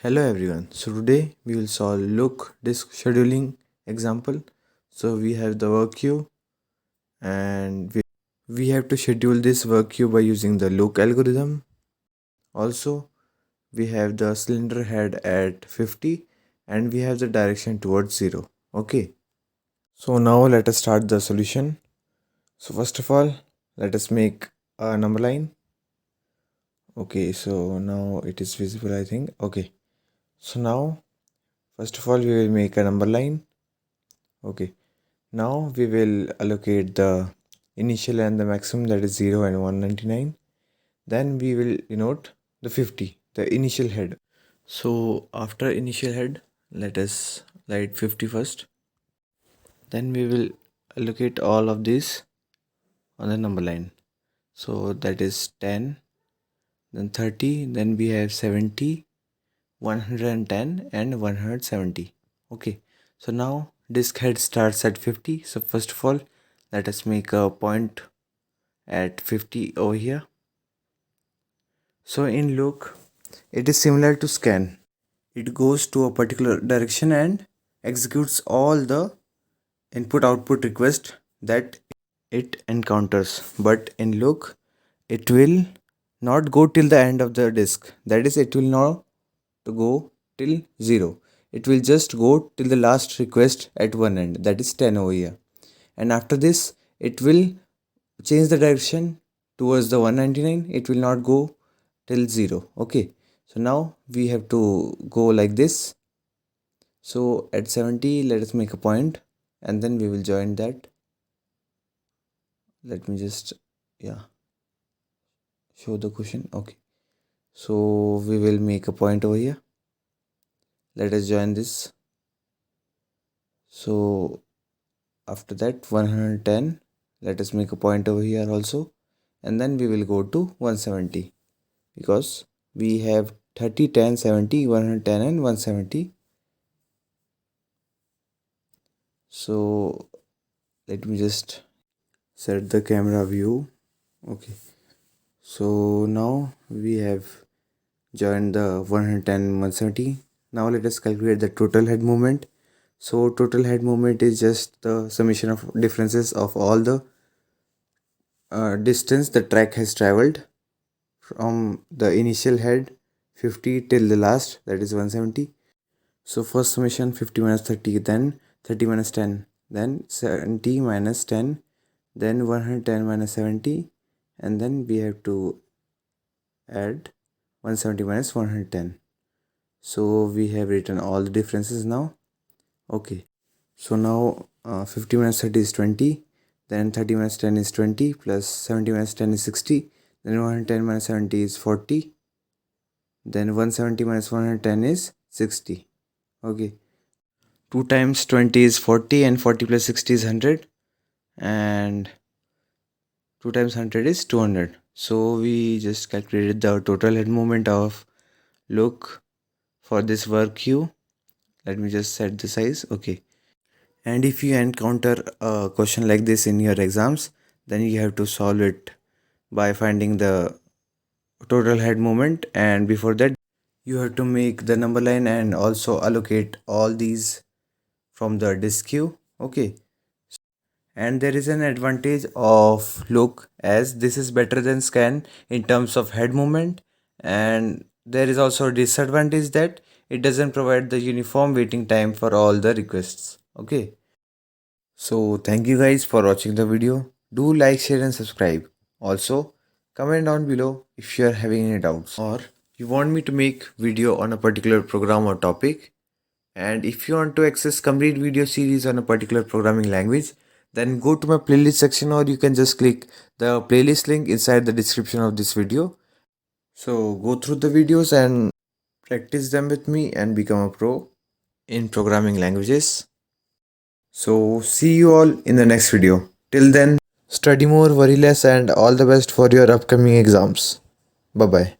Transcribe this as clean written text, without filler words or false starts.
Hello everyone. So today we will solve look disk scheduling example. So we have the work queue and we have to schedule this work queue by using the look algorithm. Also we have the cylinder head at 50 and we have the direction towards 0. Okay. So now let us start the solution. So first of all let us make a number line. Okay, so now it is visible I think. Okay. So now first of all we will make a number line. Okay. Now we will allocate the initial and the maximum, that is 0 and 199. Then we will denote the 50, the initial head. So after initial head, let us write 50 first. Then we will allocate all of these on the number line. So that is 10, then 30, then we have 70, 110 and 170. Okay. So now disk head starts at 50. So first of all, let us make a point at 50 over here. So in look, it is similar to scan. It goes to a particular direction and executes all the input output request that it encounters. But in look, it will not go till the end of the disk. That is, it will not go till 0. It will just go till the last request at one end, that is 10 over here. And after this, it will change the direction towards the 199. It will not go till 0. Okay, so now we have to go like this. So at 70 let us make a point and then we will join that. Let me just show the question. Okay, so we will make a point over here. Let us join this. So after that 110, let us make a point over here also, and then we will go to 170 because we have 30, 10, 70, 110 and 170. So let me just set the camera view. Okay, so now we have joined the 110 and 170. Now let us calculate the total head movement. So total head movement is just the summation of differences of all the distance the track has traveled from the initial head 50 till the last, that is 170. So first summation 50 minus 30, then 30 minus 10, then 70 minus 10, then 110 minus 70, and then we have to add 170 minus 110. So we have written all the differences now. Okay, so now 50 minus 30 is 20, then 30 minus 10 is 20, plus 70 minus 10 is 60, then 110 minus 70 is 40, then 170 minus 110 is 60. Okay, 2 times 20 is 40 and 40 plus 60 is 100, and 2 times 100 is 200. So we just calculated the total head movement of look for this work queue. Let me just set the size. Okay, and if you encounter a question like this in your exams, then you have to solve it by finding the total head movement, and before that you have to make the number line and also allocate all these from the disk queue. Okay, and there is an advantage of look as this is better than scan in terms of head movement, and there is also a disadvantage that it doesn't provide the uniform waiting time for all the requests. Okay, so thank you guys for watching the video. Do like, share and subscribe. Also comment down below if you are having any doubts or you want me to make video on a particular program or topic. And if you want to access complete video series on a particular programming language, then go to my playlist section or you can just click the playlist link inside the description of this video. So go through the videos and practice them with me and become a pro in programming languages. So see you all in the next video. Till then, study more, worry less, and all the best for your upcoming exams. Bye bye.